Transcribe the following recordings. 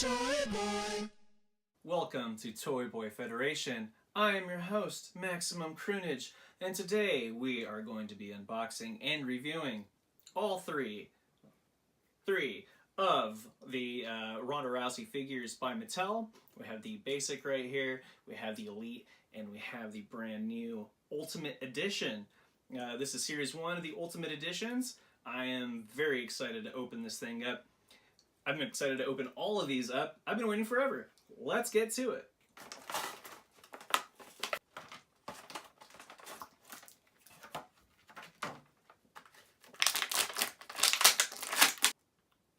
Toy Boy. Welcome to Toy Boy Federation. I am your host, Maximum Croonage, and today we are going to be unboxing and reviewing all three of the Ronda Rousey figures by Mattel. We have the basic right here, we have the Elite, and we have the brand new Ultimate Edition. This is Series 1 of the Ultimate Editions. I am very excited to open this thing up. I'm excited to open all of these up. I've been waiting forever. Let's get to it.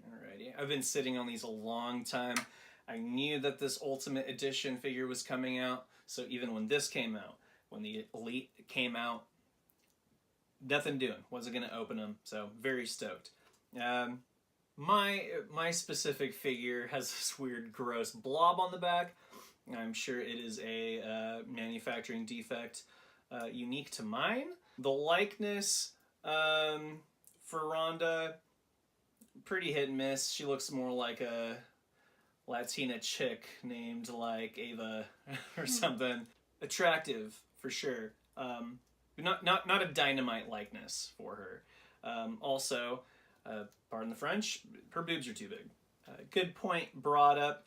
Alrighty, I've been sitting on these a long time. I knew that this Ultimate Edition figure was coming out, so even when this came out, when the Elite came out, nothing doing. Wasn't going to open them, so very stoked. My specific figure has this weird, gross blob on the back. I'm sure it is a manufacturing defect unique to mine. The likeness for Ronda, pretty hit and miss. She looks more like a Latina chick named like Ava or something. Attractive for sure. Not a Dynamite likeness for her. Also, pardon the French, her boobs are too big. Good point brought up,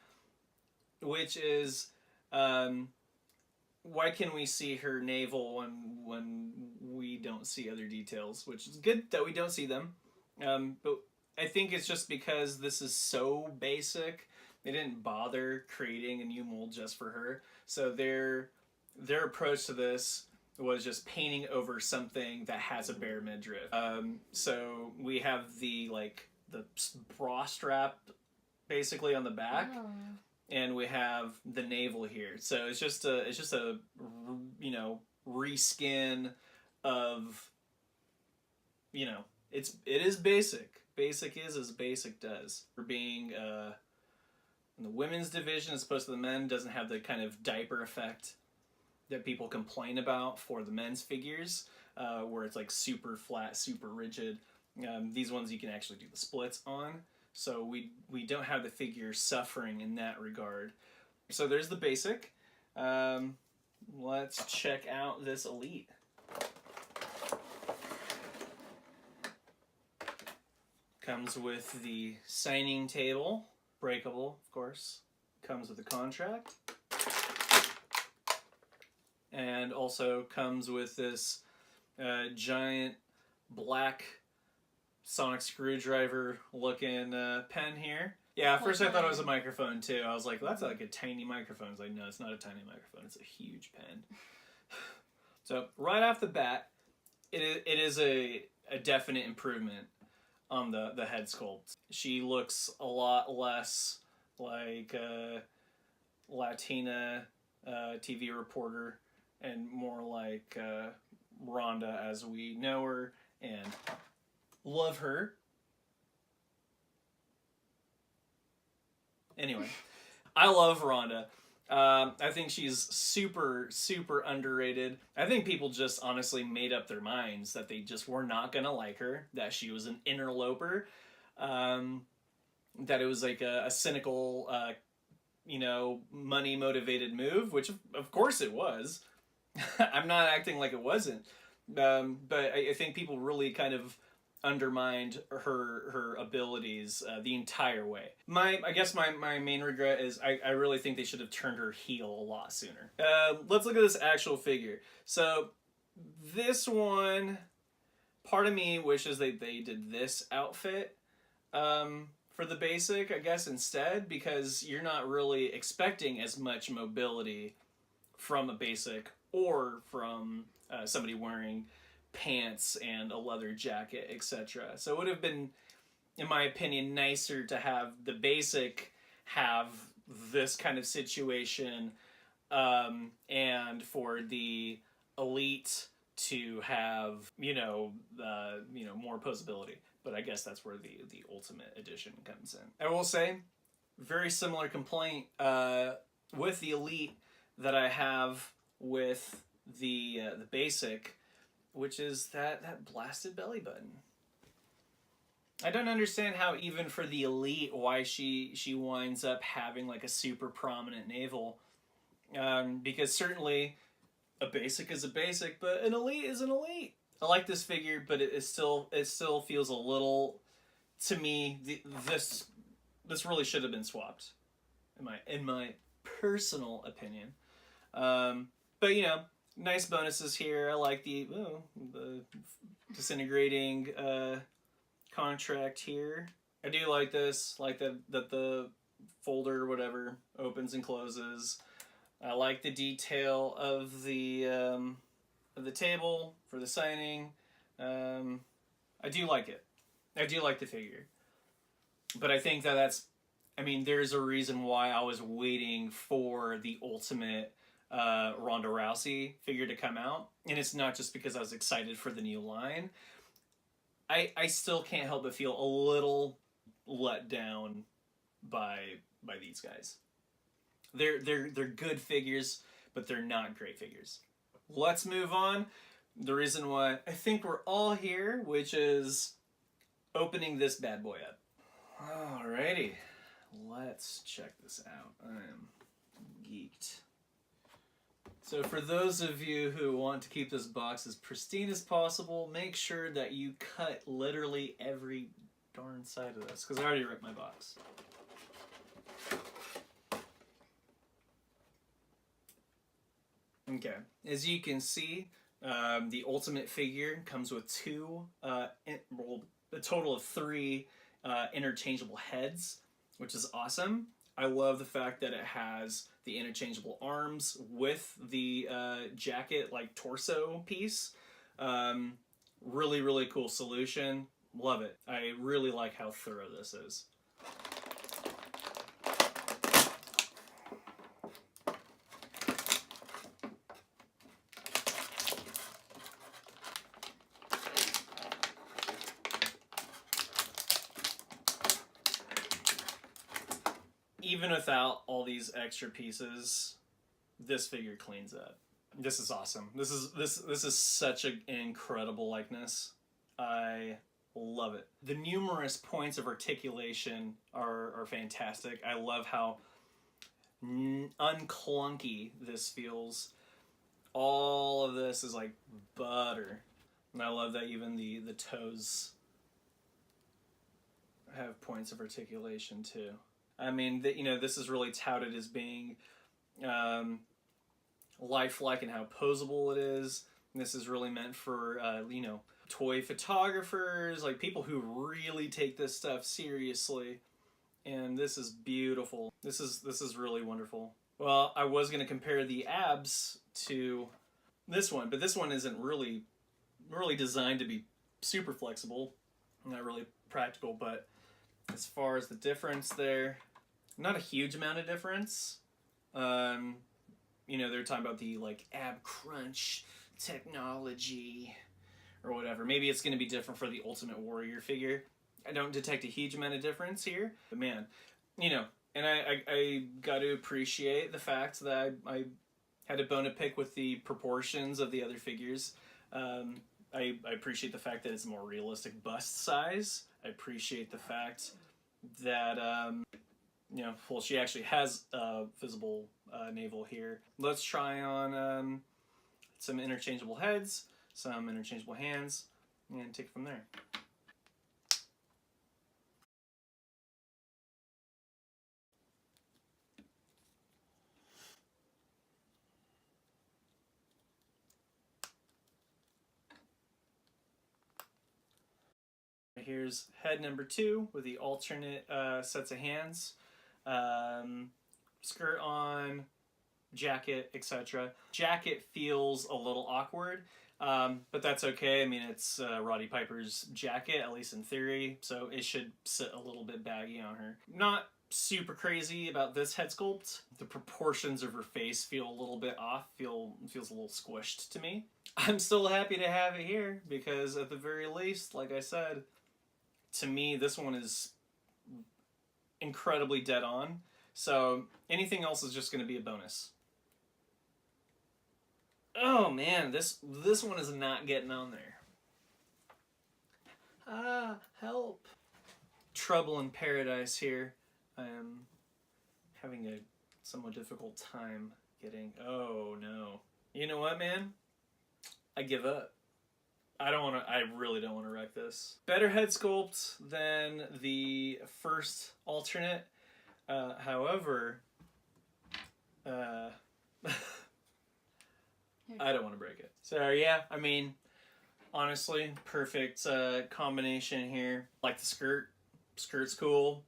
which is why can we see her navel when we don't see other details? Which is good that we don't see them, but I think it's just because this is so basic. They didn't bother creating a new mold just for her, so their approach to this was just painting over something that has a bare midriff. So we have the bra strap basically on the back, and we have the navel here. So it's just a reskin of, it is basic. Basic is as basic does. For being in the women's division as opposed to the men, doesn't have the kind of diaper effect that people complain about for the men's figures, where it's like super flat, super rigid. These ones you can actually do the splits on, so we don't have the figure suffering in that regard. So there's the basic. Let's check out this Elite. Comes with the signing table, breakable of course. Comes with a contract. And also comes with this giant black sonic screwdriver looking pen here. Yeah, at first I thought it was a microphone too. I was like, well, that's like a tiny microphone. It's like, no, it's not a tiny microphone. It's a huge pen. So right off the bat, it is a definite improvement on the head sculpt. She looks a lot less like a Latina TV reporter, and more like Ronda as we know her and love her. Anyway, I love Ronda. I think she's super, super underrated. I think people just honestly made up their minds that they just were not gonna like her, that she was an interloper, that it was like a cynical, money-motivated move, which of course it was. I'm not acting like it wasn't, but I think people really kind of undermined her abilities the entire way. I guess my main regret is I really think they should have turned her heel a lot sooner. Let's look at this actual figure. So this one, part of me wishes they did this outfit for the basic, I guess, instead, because you're not really expecting as much mobility from a basic or from somebody wearing pants and a leather jacket, etc. So it would have been, in my opinion, nicer to have the basic have this kind of situation, and for the Elite to have more posability. But I guess that's where the Ultimate Edition comes in. I will say, very similar complaint with the Elite that I have with the basic, which is that blasted belly button. I don't understand how even for the elite, why she winds up having like a super prominent navel. Because certainly a basic is a basic, but an elite is an elite. I like this figure, but it still feels a little, to me, this really should have been swapped, in my personal opinion. But you know, nice bonuses here. I like the disintegrating contract here. I do like this, like that the folder or whatever opens and closes. I like the detail of the table for the signing. I do like it. I do like the figure. But I think I mean, there's a reason why I was waiting for the Ultimate Ronda Rousey figure to come out. And it's not just because I was excited for the new line. I still can't help but feel a little let down by these guys. They're good figures, but they're not great figures. Let's move on. The reason why I think we're all here, which is opening this bad boy up. Alrighty, let's check this out. I am geeked. So for those of you who want to keep this box as pristine as possible, make sure that you cut literally every darn side of this, because I already ripped my box. Okay, as you can see, the Ultimate figure comes with a total of 3 interchangeable heads, which is awesome. I love the fact that it has the interchangeable arms with the jacket, like torso piece. Really, really cool solution. Love it. I really like how thorough this is. Even without all these extra pieces, this figure cleans up. This is awesome. This is such an incredible likeness. I love it. The numerous points of articulation are fantastic. I love how unclunky this feels. All of this is like butter. And I love that even the toes have points of articulation too. I mean, this is really touted as being lifelike and how posable it is. And this is really meant for, toy photographers, like people who really take this stuff seriously. And this is beautiful. This is really wonderful. Well, I was going to compare the abs to this one, but this one isn't really designed to be super flexible. Not really practical, but as far as the difference there, not a huge amount of difference. They're talking about the like ab crunch technology or whatever. Maybe it's going to be different for the Ultimate Warrior figure. I don't detect a huge amount of difference here, but man, and I got to appreciate the fact that I had a bone to pick with the proportions of the other figures. I appreciate the fact that it's a more realistic bust size. I appreciate the fact that, she actually has a visible navel here. Let's try on some interchangeable heads, some interchangeable hands, and take it from there. Here's head number 2 with the alternate sets of hands. Skirt on, jacket, etc. Jacket feels a little awkward, but that's okay. I mean, it's Roddy Piper's jacket, at least in theory, so it should sit a little bit baggy on her. Not super crazy about this head sculpt. The proportions of her face feel a little bit off, feels a little squished to me. I'm still happy to have it here because at the very least, like I said, to me, this one is incredibly dead on. So anything else is just going to be a bonus. Oh man, this one is not getting on there. Help. trouble in paradise here. I am having a somewhat difficult time getting... Oh, no. You know what, man? I give up. I really don't want to wreck this. Better head sculpt than the first alternate. However, I don't want to break it. So yeah, I mean, honestly, perfect combination here. Like the skirt. Skirt's cool.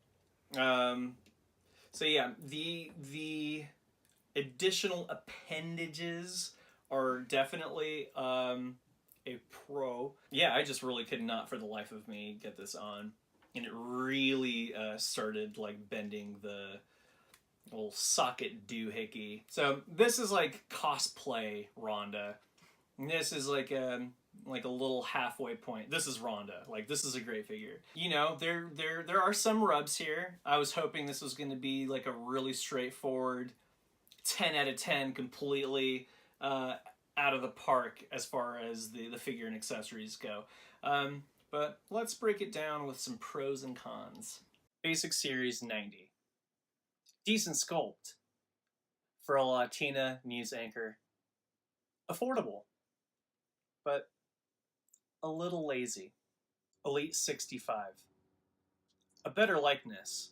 So yeah, the additional appendages are definitely a pro. Yeah, I just really could not for the life of me get this on. And it really started like bending the little socket doohickey. So this is like cosplay Ronda. And this is like a little halfway point. This is Ronda. Like, this is a great figure. You know, there are some rubs here. I was hoping this was going to be like a really straightforward 10 out of 10 completely out of the park as far as the figure and accessories go. But let's break it down with some pros and cons. Basic Series 90. Decent sculpt for a Latina news anchor. Affordable, but a little lazy. Elite 65. A better likeness,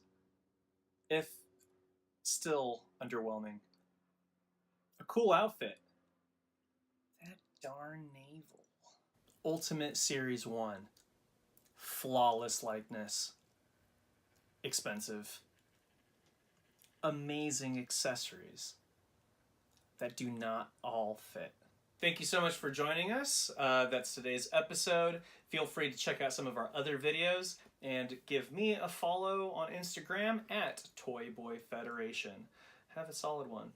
if still underwhelming. A cool outfit. That darn navel. Ultimate Series 1. Flawless likeness. Expensive. Amazing accessories that do not all fit. Thank you so much for joining us. That's today's episode. Feel free to check out some of our other videos and give me a follow on Instagram at Toy Boy Federation. Have a solid one.